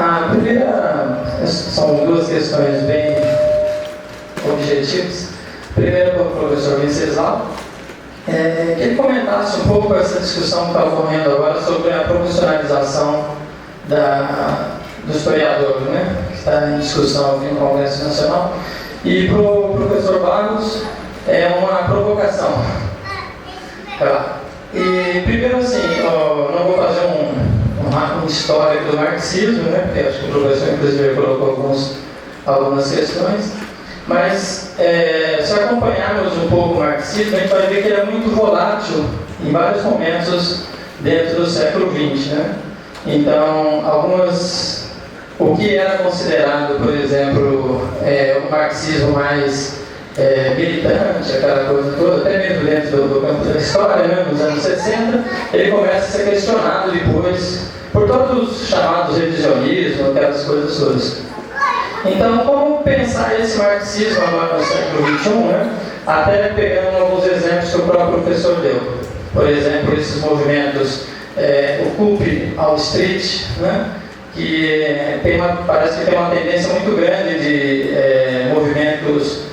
A primeira, são duas questões bem objetivas. Primeiro, para o professor Venceslau, que ele comentasse um pouco essa discussão que está ocorrendo agora sobre a profissionalização do historiador, né, que está em discussão aqui no Congresso Nacional. E para o professor Barros, é uma provocação. Tá. E primeiro, assim, não vou fazer um histórico do marxismo, né, porque acho que o professor inclusive colocou algumas questões, mas se acompanharmos um pouco o marxismo, a gente vai ver que ele é muito volátil em vários momentos dentro do século XX, né? Então, o que era considerado, por exemplo, o marxismo mais militante, aquela coisa toda, até mesmo dentro do campo da história, né, nos anos 60, ele começa a ser questionado depois por todos os chamados revisionismo, aquelas coisas todas. Então, como pensar esse marxismo agora no século XXI, né, até pegando alguns exemplos que o próprio professor deu. Por exemplo, esses movimentos, o CUP Wall Street, né, que parece que tem uma tendência muito grande de movimentos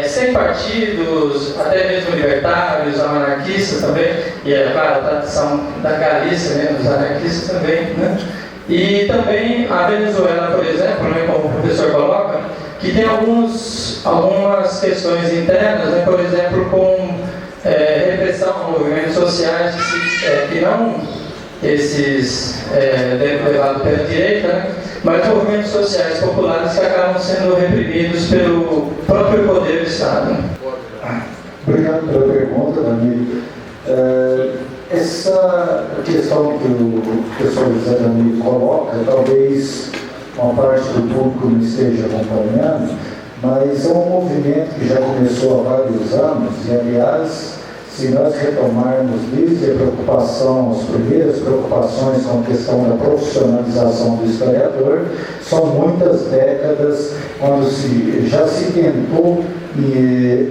sem partidos, até mesmo libertários, anarquistas também, e claro, a tradição da Galícia, né, dos anarquistas também, né? E também a Venezuela, por exemplo, né, como o professor coloca, que tem algumas questões internas, né, por exemplo, com repressão a movimentos sociais que não esses levados pela direita, né, mas movimentos sociais populares que acabam sendo reprimidos pelo próprio poder do Estado. Obrigado pela pergunta, Dani. Essa questão que o professor José Dani coloca, talvez uma parte do público não esteja acompanhando, mas é um movimento que já começou há vários anos e, aliás, se nós retomarmos desde a preocupação, as primeiras preocupações com a questão da profissionalização do historiador, são muitas décadas quando já se tentou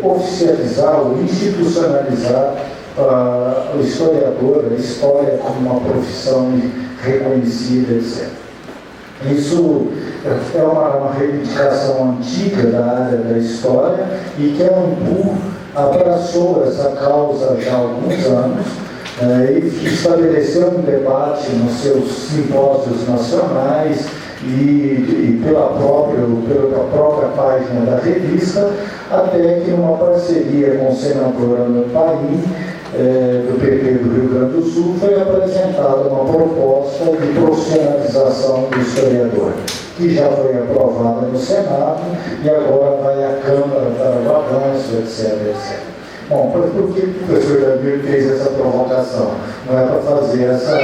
oficializar ou institucionalizar o historiador, a história como uma profissão reconhecida, etc. Isso é uma reivindicação antiga da área da história e que a ANPU abraçou essa causa já há alguns anos e estabeleceu um debate nos seus simpósios nacionais e pela própria página da revista, até que numa parceria com o senador Ana Paim, do PP do Rio Grande do Sul, foi apresentada uma proposta de profissionalização do historiador, que já foi aprovada no Senado e agora vai à Câmara para o avanço, etc, etc. Bom, por que o professor Danilo fez essa provocação? Não é para fazer essa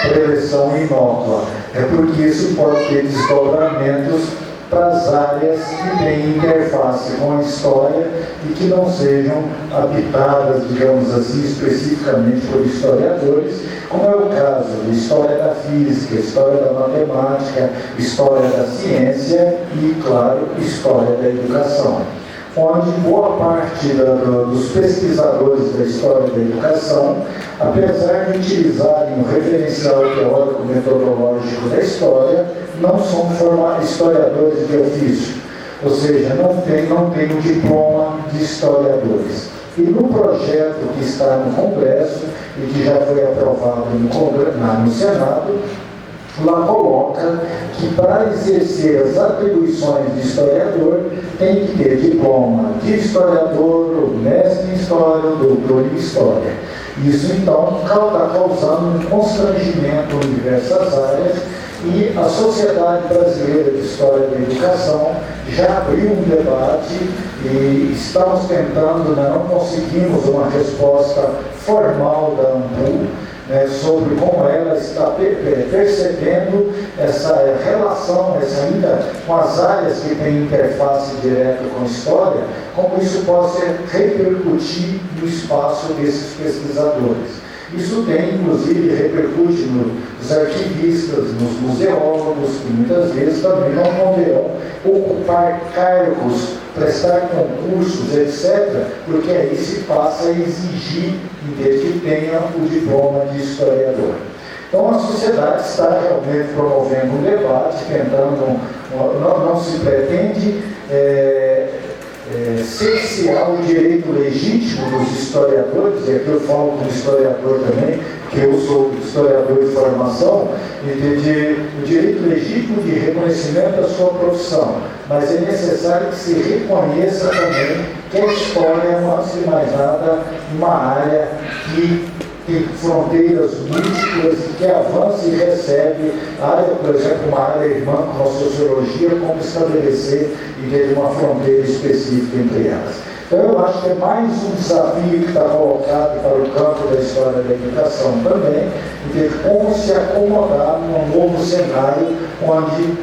preleção inócua, é porque isso pode ter desdobramentos para as áreas que têm interface com a história e que não sejam habitadas, digamos assim, especificamente por historiadores, como é o caso de história da física, história da matemática, história da ciência e, claro, história da educação, onde boa parte dos pesquisadores da história da educação, apesar de utilizarem o referencial teórico metodológico da história, não são historiadores de ofício, ou seja, não tem o diploma de historiadores. E no projeto que está no Congresso e que já foi aprovado no Senado, lá coloca que para exercer as atribuições de historiador tem que ter diploma de historiador, mestre em história, doutor em história. Isso então está causando um constrangimento em diversas áreas e a Sociedade Brasileira de História da Educação já abriu um debate e estamos tentando, não conseguimos uma resposta formal da ANPU, sobre como ela está percebendo essa relação, ainda com as áreas que têm interface direta com a história, como isso possa repercutir no espaço desses pesquisadores. Isso tem, inclusive, repercute nos arquivistas, nos museólogos, que muitas vezes também não poderão ocupar cargos, prestar concursos, etc., porque aí se passa a exigir que tenha o diploma de historiador. Então a sociedade está realmente promovendo um debate, tentando, não se pretende cercear o direito legítimo dos historiadores, e aqui eu falo como historiador também, que eu sou historiador de formação, o direito legítimo de reconhecimento da sua profissão, mas é necessário que se reconheça também que a história é, antes de mais nada, uma área que tem fronteiras múltiplas e que avança e recebe área, por exemplo, uma área irmã como a sociologia, como estabelecer e ter uma fronteira específica entre elas. Então eu acho que é mais um desafio que está colocado para o campo da história da educação também, e ver como se acomodar num novo cenário onde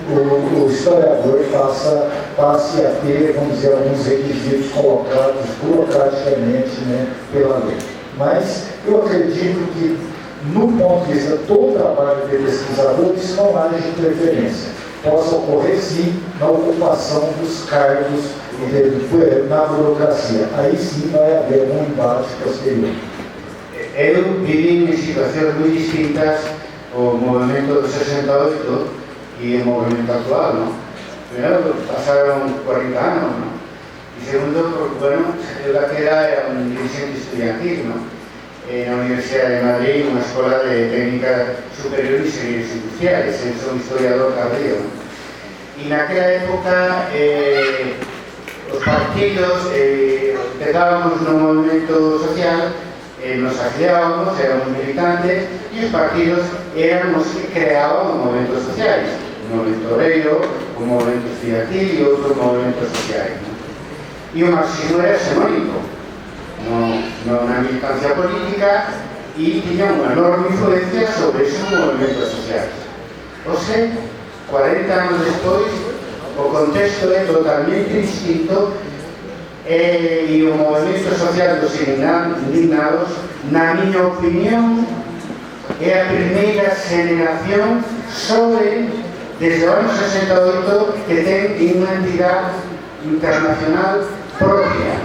o historiador passe a ter, vamos dizer, alguns requisitos colocados burocraticamente, né, pela lei. Mas eu acredito que, no ponto de vista do trabalho de pesquisadores, não haja interferência. Possa ocorrer, sim, na ocupação dos cargos na burocracia. Aí sim vai haver um embate posterior. Eu vivi em situações muito distintas o movimento do 68 e o movimento atual, não? Primeiro, passaram 40 anos, não? Y segundo, bueno, yo la que era un dirigente estudiantil, ¿no? En la Universidad de Madrid, una escuela de técnica superior y ingenieros industriales, soy un historiador tardío, ¿no? Y en aquella época los partidos empezábamos un movimiento social, nos afiliábamos, éramos militantes, y los partidos eran los que creaban movimientos sociales, un movimiento obrero, un movimiento estudiantil y otros movimientos sociales, ¿no? Y o marxismo era xenónico, no una militancia política, y tenía una enorme influencia sobre esos movimientos sociales. O sea, 40 anos despois, o contexto é totalmente distinto e o movimento social dos indignados, na miña opinión, é a primeira generación desde o ano 68 que ten unha entidade internacional propia.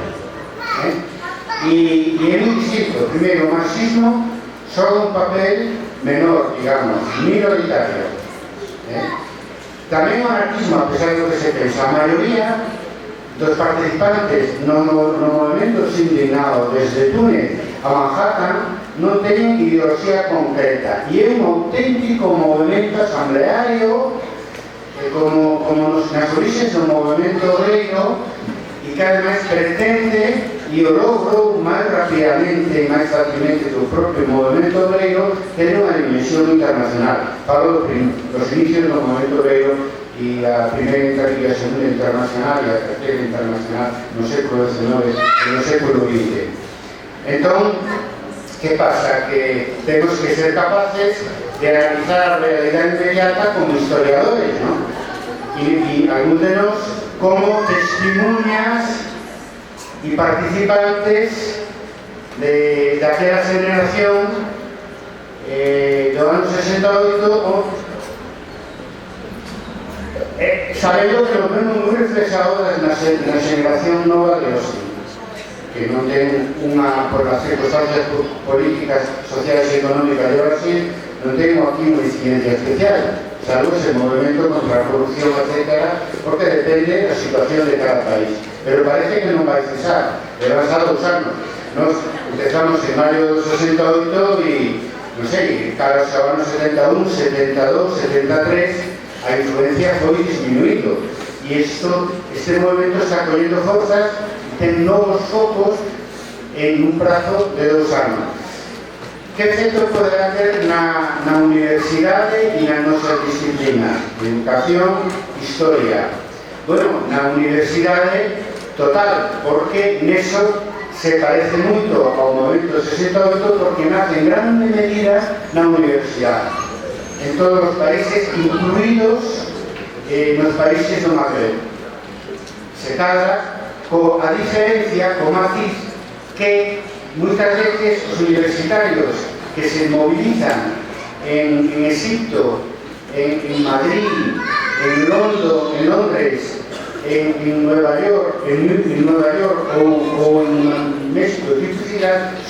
Y es muy distinto. Primero, el marxismo juega un papel menor, digamos, minoritario. También el anarquismo, a pesar de lo que se piensa, la mayoría de los participantes no movimientos indignados desde Túnez a Manhattan no tienen ideología concreta y es un auténtico movimiento asambleario como nas orixes do movimento obrero e que ademais pretende e o logro máis rapidamente e máis facilmente do propio movimento obrero ter unha dimensión internacional. Falo dos inicios do movimento obrero e a primeira e a segunda internacional e a terceira internacional no século XIX e no século XX. Entón, que pasa? Que temos que ser capaces de analizar a realidade inmediata como historiadores, ¿no? Y algunos de nos como testimonias y participantes de aquella generación de los años 68, sabendo que lo vemos muy reflejado en la generación nova de los que non ten por las circunstancias políticas, sociales e económicas de Brasil, non ten aquí unha incidencia especial, salvo ese movimento contra a corrupción, etc., porque depende da situación de cada país. Pero parece que non vai cesar, vai pasar 2 anos. Nos empezamos en maio do 68 e, non sei, cara aos anos 71, 72, 73, a influencia foi disminuindo. E este movimento está collendo forzas, ten novos focos en un prazo de 2 anos. Que efecto poderá ter na universidade e nas nosas disciplinas de educación, historia? Bueno, na universidade total, porque neso se parece moito ao movimento 68 porque nace en grande medida na universidade, en todos os países, incluídos nos países do Magreb. Se cadra a diferencia, co matiz, que muchas veces os universitarios que se movilizan en Egipto, en Madrid, en Londres, en Nueva York o en México,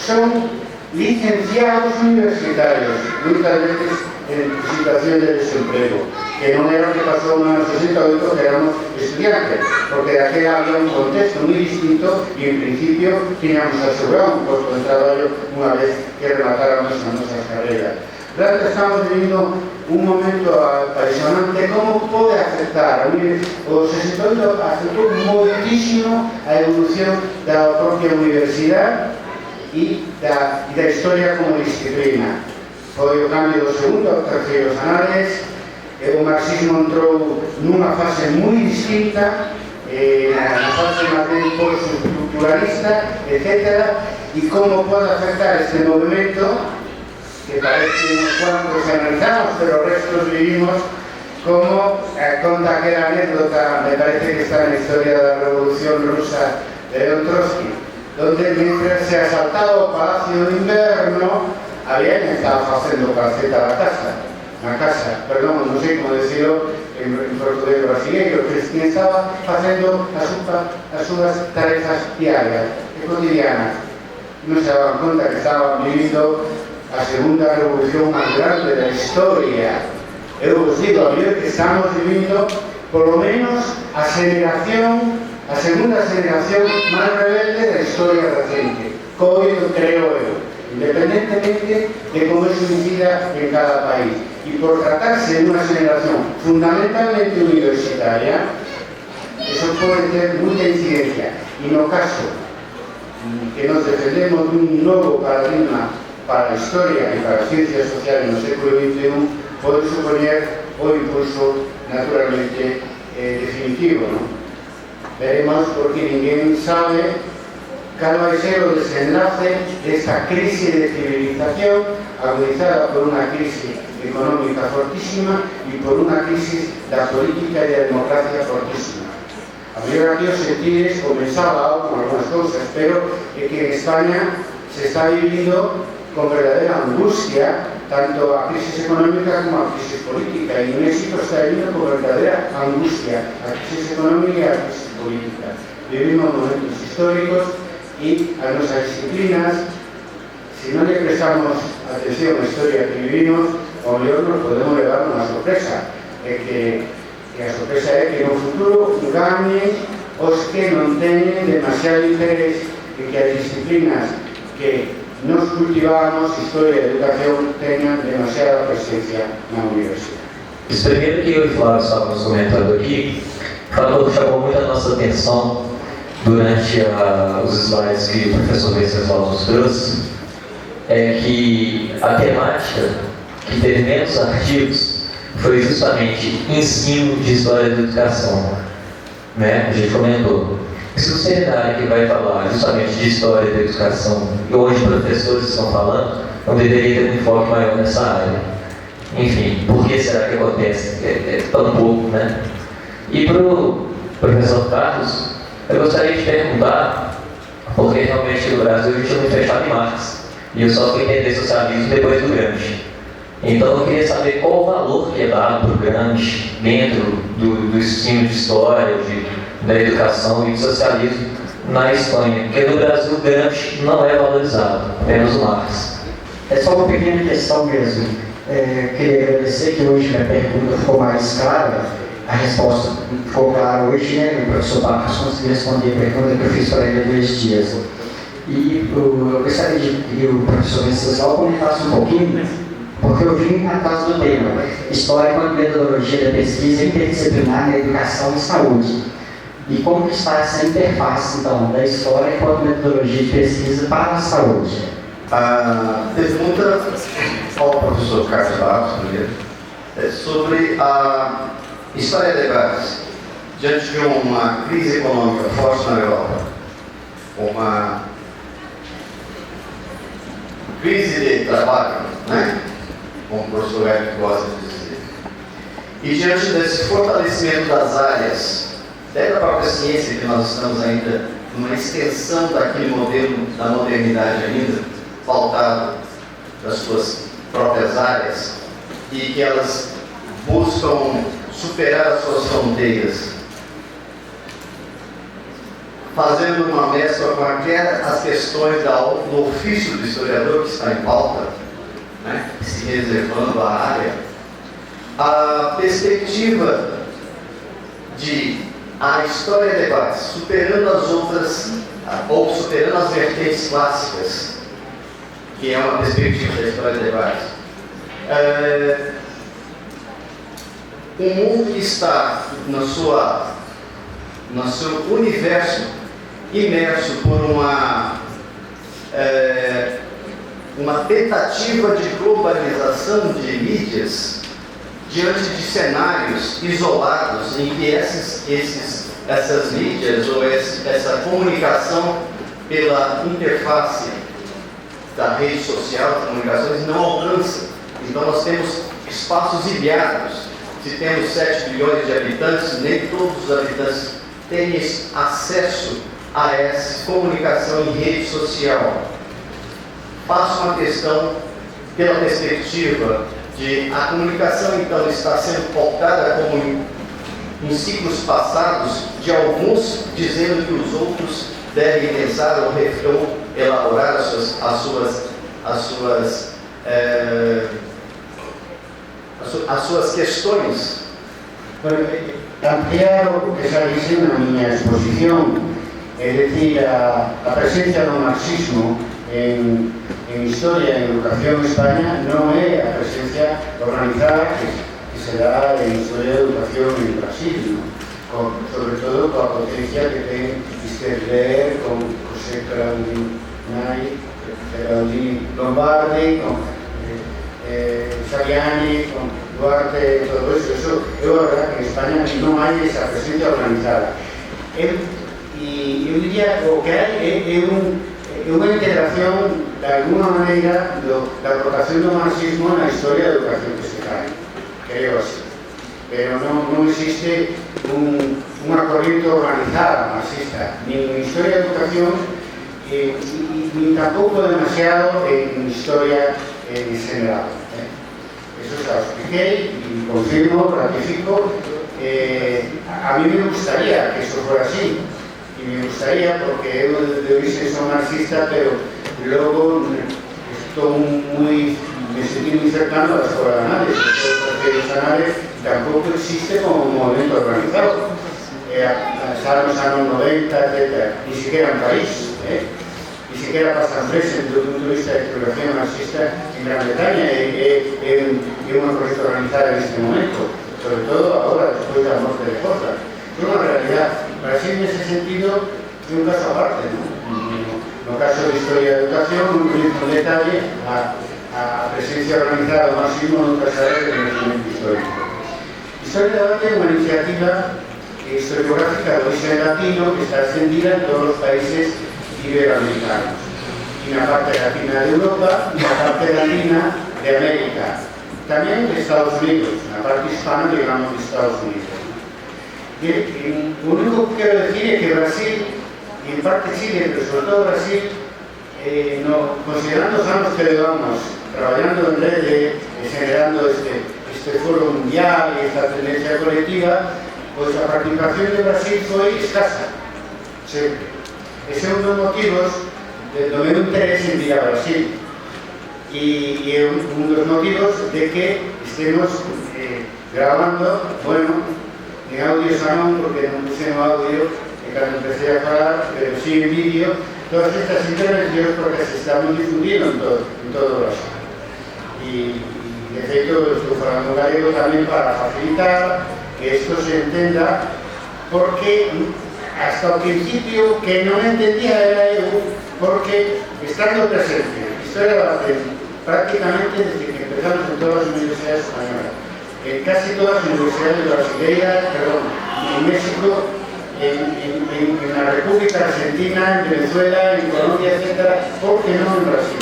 son licenciados universitarios, muchas veces en situación de desempleo, que no era lo que pasó en los años 68, que éramos estudiantes, porque de aquel había un contexto muy distinto y en principio teníamos asegurado un puesto de trabajo una vez que rematáramos nuestras carreras. Claro, estamos viviendo un momento apasionante. ¿Cómo puede afectar? A mí, o 68 afectou moitísimo a evolución da propia universidade e da historia como disciplina. Foi o cambio do segundo ao terceiro anales, o marxismo entrou nunha fase moi distinta, na fase máis ben post-estructuralista, etc. E como pode afectar este movimento que parece unos cuantos analizamos, pero el resto vivimos como conta aquella anécdota, me parece que está en la historia de la Revolución Rusa de León Trotsky, donde mientras se asaltaba el Palacio de Invierno, había quien estaba haciendo calceta a la casa, perdón, no sé cómo decirlo en portugués brasileño, pero quien estaba haciendo las sus tarefas diarias y cotidianas. No se daban cuenta que estaban viviendo a segunda revolución máis grande da historia. Eu vos digo, a ver que estamos vivindo por lo menos a segunda generación máis rebelde da historia recente, coido, creo eu, independentemente de como eso incida en cada país. E por tratarse de unha generación fundamentalmente universitaria, eso pode ter mucha incidencia. E no caso que nos defendemos dun novo paradigma para la historia y para las ciencias sociales en el século XXI, puede suponer o impulso naturalmente definitivo, ¿no? Veremos porque ninguém sabe cuál va a ser el desenlace de esta crisis de civilización agudizada por una crisis económica fortísima y por una crisis de la política y de la democracia fortísima. A mellor aquí os sentires comenzaba con algunas cosas, pero que en España se está viviendo con verdadera angustia tanto a crisis económica como a crisis política, y en México está viviendo con verdadera angustia a crisis económica y a crisis política. Vivimos momentos históricos y a nuestras disciplinas, si no le prestamos atención a la historia que vivimos, a lo mejor nos podemos llevar una sorpresa, que a sorpresa é que no futuro ganen os que non teñen demasiado interés en que as disciplinas que nos cultivamos, historia e educación, tenham demasiada presença na universidade. Isso primeiro que eu e o Flávio estávamos comentando aqui, falou que chamou muito a nossa atenção durante os slides que o professor Venceslau nos trouxe, é que a temática que teve menos artigos foi justamente ensino de história da educação, né? A gente comentou. Se o seminário que vai falar justamente de história da educação, e onde professores estão falando, não deveria ter um enfoque maior nessa área. Enfim, por que será que acontece tão pouco, né? E para o professor Carlos, eu gostaria de perguntar, porque realmente no Brasil a gente é muito fechado em Marx, e eu só fui entender socialismo depois do Gramsci. Então eu queria saber qual o valor que é dado para o Gramsci dentro do ensino de história, da educação e do socialismo na Espanha, porque no Brasil o Gramsci não é valorizado, apenas o Marx. É só uma pequena questão mesmo. Queria agradecer que hoje minha pergunta ficou mais clara, a resposta ficou clara hoje, né? O professor Barros conseguiu responder a pergunta que eu fiz para ele há 2 dias. E eu gostaria de que o professor Venceslau comentasse um pouquinho, porque eu vim atrás do tema História com a metodologia da pesquisa interdisciplinar na educação e saúde. E como que está essa interface, então, da história com a metodologia de pesquisa para a saúde? A pergunta ao professor Carlos Barros, primeiro, sobre a história de debates diante de uma crise econômica forte na Europa, uma crise de trabalho, né? Como o professor Hélio gosta de dizer. E diante desse fortalecimento das áreas, da própria ciência, que nós estamos ainda numa extensão daquele modelo da modernidade ainda, pautado das suas próprias áreas, e que elas buscam superar as suas fronteiras. fazendo uma mescla com as questões do ofício do historiador, que está em pauta, né, se reservando a área, a perspectiva de a história de debate, superando as outras, ou superando as vertentes clássicas, que é uma perspectiva da história de debate. O mundo que está no seu universo imerso por uma tentativa de globalização de mídias diante de cenários isolados em que essas mídias ou essa comunicação pela interface da rede social, das comunicações, não alcança. Então nós temos espaços ilhados. Se temos 7 bilhões de habitantes, nem todos os habitantes têm acesso a essa comunicação em rede social. Faço uma questão pela perspectiva de a comunicação, então, está sendo pautada como em ciclos passados de alguns, dizendo que os outros devem pensar ou elaborar as suas questões. Bueno, ampliar esa visión na miña exposición, es decir, a presencia do marxismo en historia e en educación en España non é a presencia organizada que se dá en historia de educación en Brasil, ¿no? Sobre todo coa potencia que ten Isquerler, con José Claudini Lombardi, con Saviani, con Duarte, todo eso. É verdad que en España non hai esa presencia organizada. E eu diría que o que hai é unha integración de alguna maneira da aportación do marxismo na historia da educación que se cae, creo así. Pero non existe unha corriente organizada marxista, ni en historia da educación, ni tampouco demasiado en historia en general. Eso ya lo expliqué y confirmo, ratifico. A mí me gustaría que eso fuera así. Y me gustaría, porque yo de origen soy marxista, pero luego me sentí muy cercano a la escuela de análisis. Los análisis tampoco existe como un movimiento organizado. Hasta los años 90, etc. Ni siquiera en París, ni siquiera pasan presente desde un punto de vista de exploración marxista en Gran Bretaña. Es una corriente organizada en este momento, sobre todo ahora, después de la muerte de Horta. Es una realidad. Brasil, en ese sentido, es un caso aparte, ¿no? No caso de historia de educación, un detalle a presencia organizada do marxismo nunca sabe de conocimiento histórico. Historia de debate é unha iniciativa historiográfica de origen latino que está extendida en todos los países iberoamericanos. Y na parte latina de Europa y na parte latina de América. También de Estados Unidos, na parte hispana, digamos, de Estados Unidos. Lo único que quiero decir es que Brasil, y en parte Chile, pero sobre todo Brasil, considerando los años que llevamos trabajando en red, generando este foro mundial y esta tendencia colectiva, pues la participación de Brasil fue escasa. Siempre. Ese es uno de los motivos del meu interés en ir a Brasil. Y uno de los motivos de que estemos grabando, bueno, en audio salón, porque non puse no audio cando empecé a falar, pero sí en vídeo, todas estas intervenciones porque se están difundiendo en todo Brasil. Y de hecho estoy falando gallego también para facilitar que esto se entenda, porque hasta el principio que no entendía era EU, porque estando presente, historia de la prácticamente desde que empezamos en todas las universidades españolas, en casi todas las universidades brasileñas, en México, en la República Argentina, en Venezuela, en Colombia, etc., ¿por qué no en Brasil?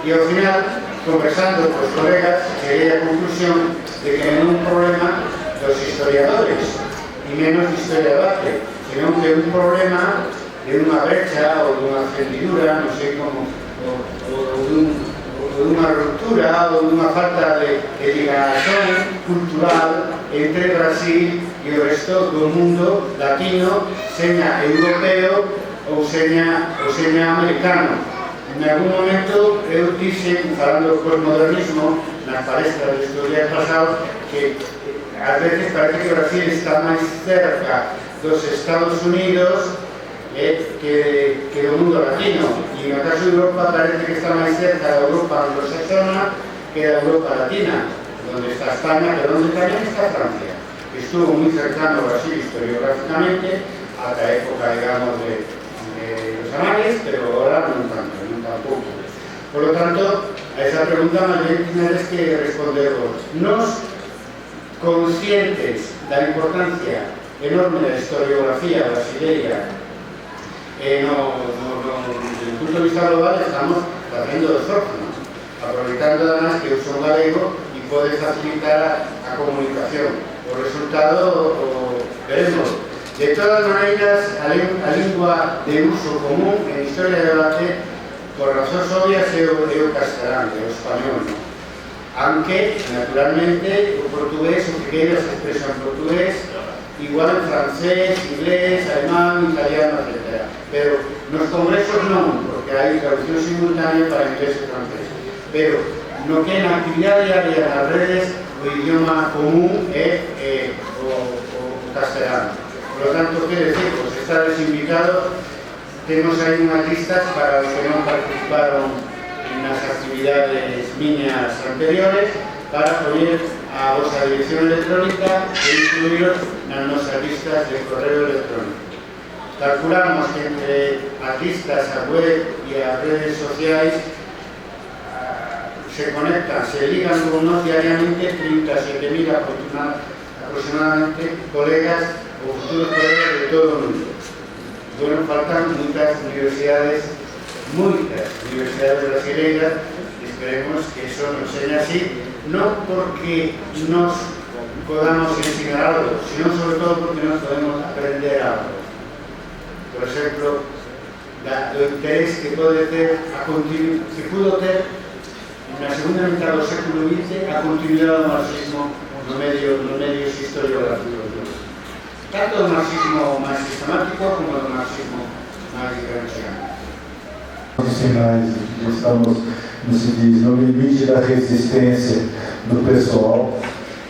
Y al final, conversando con los colegas, llegué a la conclusión de que no es un problema de los historiadores, y menos de historia de debate, sino que es un problema de una brecha o de una hendidura, no sé cómo, o de dunha ruptura ou dunha falta de ligación cultural entre Brasil e o resto do mundo latino, seña europeo ou seña americano. En algún momento eu dixen, falando por modernismo, nas palestras de estes días pasados, que ás veces parece que Brasil está máis cerca dos Estados Unidos que do mundo latino, e no caso de Europa parece que está máis cerca da Europa anglosaxona que da Europa latina, donde está España, pero donde tamén está Francia, que estuvo moi cercano a Brasil historiográficamente ata a época, digamos, de los anales, pero ahora non tanto, non tampouco. Por lo tanto, a esa pregunta máis ben tienes que responder vos. Nos, conscientes da importancia enorme da historiografía brasileira, desde o punto de vista global estamos facendo esforzo, aproveitando además que eu son galego e pode facilitar a comunicación. O resultado veremos. De todas maneiras, a lingua de uso común en historia de debate, por razóns obvias, é o castelán, é o español. Aunque, naturalmente, o portugués, o que queira se expresa en portugués, igual en francés, inglés, alemán, italiano, etc. Pero nos congresos non, porque hai traducción simultánea para inglés e francés. Pero no que na actividade diaria nas redes, o idioma común é o castelán. Por lo tanto, que decir, pues estades invitados, temos aí unhas listas para os que non participaron nas actividades miñas anteriores, para poñer a vosa dirección electrónica e incluíros nas nosas listas de correo electrónico. Calculamos que entre as listas, a web e as redes sociais se conectan, se ligan con nos diariamente 37.000 aproximadamente colegas ou futuros colegas de todo o mundo. Bueno, faltan moitas universidades brasileiras, e esperemos que eso nos seña así, non porque nos podamos ensinar algo, sino sobre todo porque nos podemos aprender algo. Por exemplo, do interés que pode ter que pudo ter na segunda mitad do século XX a continuidade do marxismo no medios historiográficos. Tanto do marxismo máis sistemático como do marxismo máis diferenciado. Os sinais, estamos, como se diz, no limite da resistência do pessoal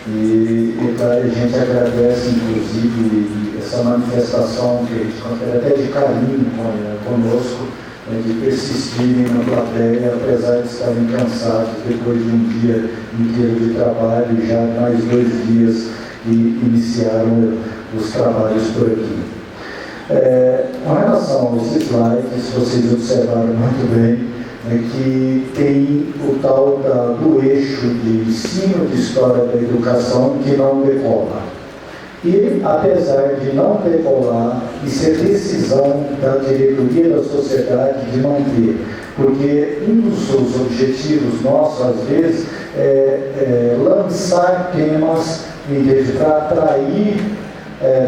e a gente agradece, inclusive, essa manifestação que a gente confere até de carinho conosco, de persistirem na plateia, apesar de estarem cansados depois de um dia inteiro de trabalho, já mais 2 dias e iniciaram os trabalhos por aqui. Com relação aos slides, vocês observaram muito bem que tem o tal do eixo de ensino de história da educação que não decola. E, apesar de não decolar e ser decisão da diretoria da sociedade de manter, porque um dos objetivos nossos, às vezes, é lançar temas para atrair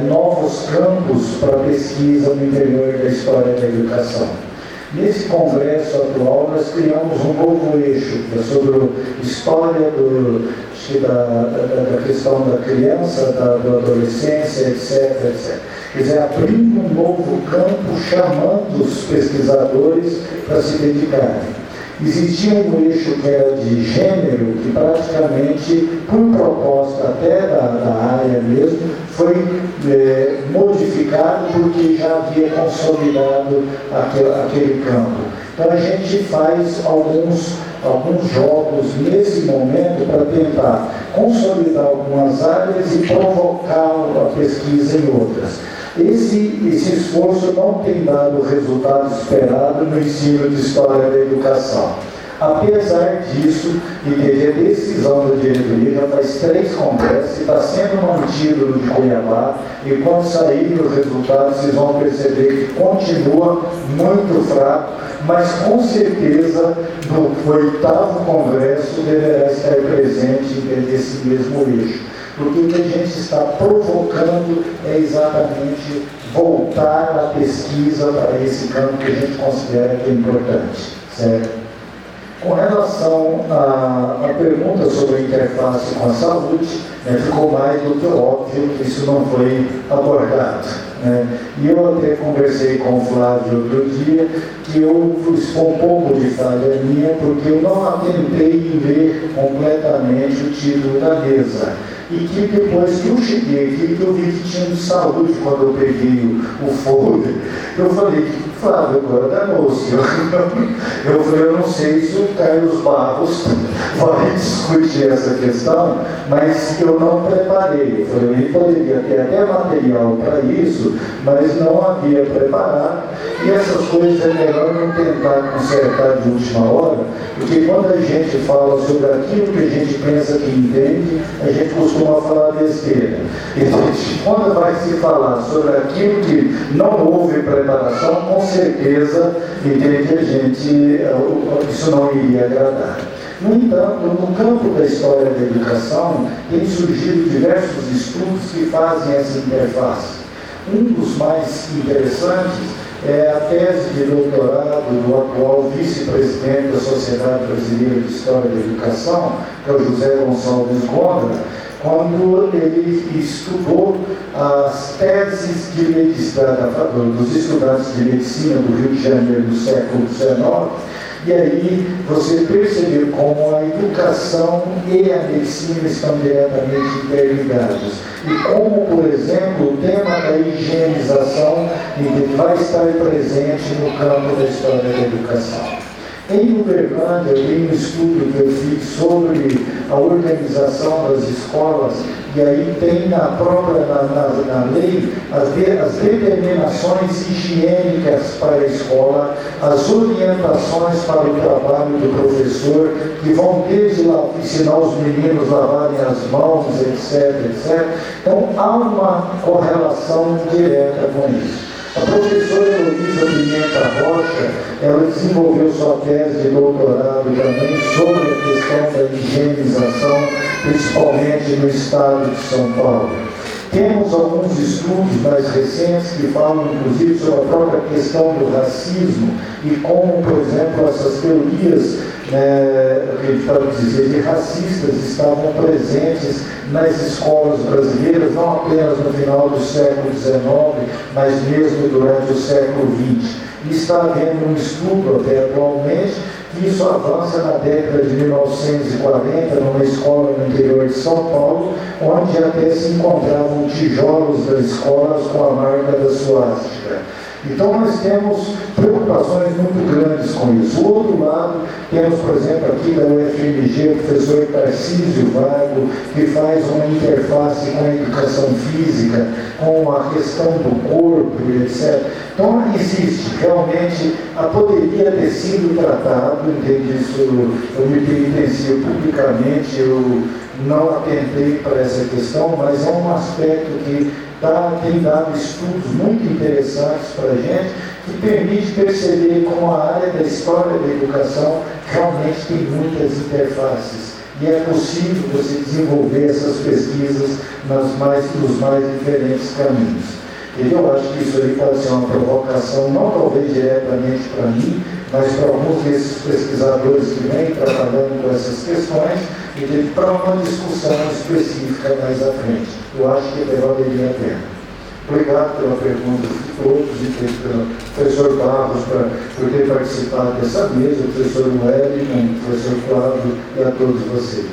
novos campos para pesquisa no interior da história da educação. Nesse congresso atual, nós criamos um novo eixo, que é sobre a história da questão da criança, da adolescência, etc, etc. Quer dizer, abrindo um novo campo, chamando os pesquisadores para se dedicarem. Existia um eixo que era de gênero, que praticamente, por proposta até da área mesmo, foi modificado porque já havia consolidado aquele campo. Então a gente faz alguns jogos nesse momento para tentar consolidar algumas áreas e provocar a pesquisa em outras. Esse esforço não tem dado o resultado esperado no ensino de história da educação. Apesar disso, e teve a decisão da diretoria, já faz 3 congressos e está sendo mantido no de Cuiabá, e quando sair o resultado, vocês vão perceber que continua muito fraco, mas com certeza no 8º congresso deverá estar presente nesse mesmo eixo. Porque o que a gente está provocando é exatamente voltar a pesquisa para esse campo que a gente considera que é importante, certo? Com relação à pergunta sobre a interface com a saúde, ficou mais do que óbvio que isso não foi abordado. E eu até conversei com o Flávio outro dia, que isso foi um pouco de falha minha, porque eu não atentei ler completamente o título da mesa. E que depois que eu cheguei aqui, que eu vi que tinha de saúde quando eu peguei o folder, eu falei, Flávio, agora danou-se. Eu falei, eu não sei se o Carlos Barros vai discutir essa questão, mas eu não preparei. Eu falei, ele poderia ter até material para isso, mas não havia preparado. E essas coisas é melhor não tentar consertar de última hora, porque quando a gente fala sobre aquilo que a gente pensa que entende, a gente costuma falar besteira. E quando vai se falar sobre aquilo que não houve preparação, com certeza, entende, a gente, isso não iria agradar. No entanto, no campo da história da educação, tem surgido diversos estudos que fazem essa interface. Um dos mais interessantes é a tese de doutorado do atual vice-presidente da Sociedade Brasileira de História da Educação, que é o José Gonçalves Gondra, quando ele estudou as teses de medicina, dos estudantes de medicina do Rio de Janeiro do século XIX, e aí você percebeu como a educação e a medicina estão diretamente interligados. E como, por exemplo, o tema da higienização vai estar presente no campo da história da educação. Em Uberlândia, tem um estudo que eu fiz sobre a organização das escolas, e aí tem na própria na lei as determinações higiênicas para a escola, as orientações para o trabalho do professor, que vão desde lá ensinar os meninos a lavarem as mãos, etc. Então, há uma correlação direta com isso. A professora Heloísa Pimenta Rocha, ela desenvolveu sua tese de doutorado também sobre a questão da higienização, principalmente no estado de São Paulo. Temos alguns estudos mais recentes que falam, inclusive, sobre a própria questão do racismo e como, por exemplo, essas teorias de racistas estavam presentes nas escolas brasileiras, não apenas no final do século XIX, mas mesmo durante o século XX. E está havendo um estudo até atualmente que isso avança na década de 1940, numa escola no interior de São Paulo, onde até se encontravam tijolos das escolas com a marca da suástica. Então nós temos preocupações muito grandes com isso. Do outro lado, temos, por exemplo, aqui da UFMG, o professor Tarcísio Vago, que faz uma interface com a educação física, com a questão do corpo, etc. Então existe, realmente, poderia ter sido tratado, entende isso, eu me penitencio publicamente, eu não atentei para essa questão, mas é um aspecto que tem dado estudos muito interessantes para a gente, que permite perceber como a área da história da educação realmente tem muitas interfaces. E é possível você desenvolver essas pesquisas nos mais diferentes caminhos. E eu acho que isso aí pode ser uma provocação, não talvez diretamente para mim, mas para alguns desses pesquisadores que vêm trabalhando com essas questões, e para uma discussão específica mais à frente. Eu acho que valeria a pena. Obrigado pela pergunta de todos e pelo professor Barros por ter participado dessa mesa, o professor Wellington, o professor Flávio e a todos vocês.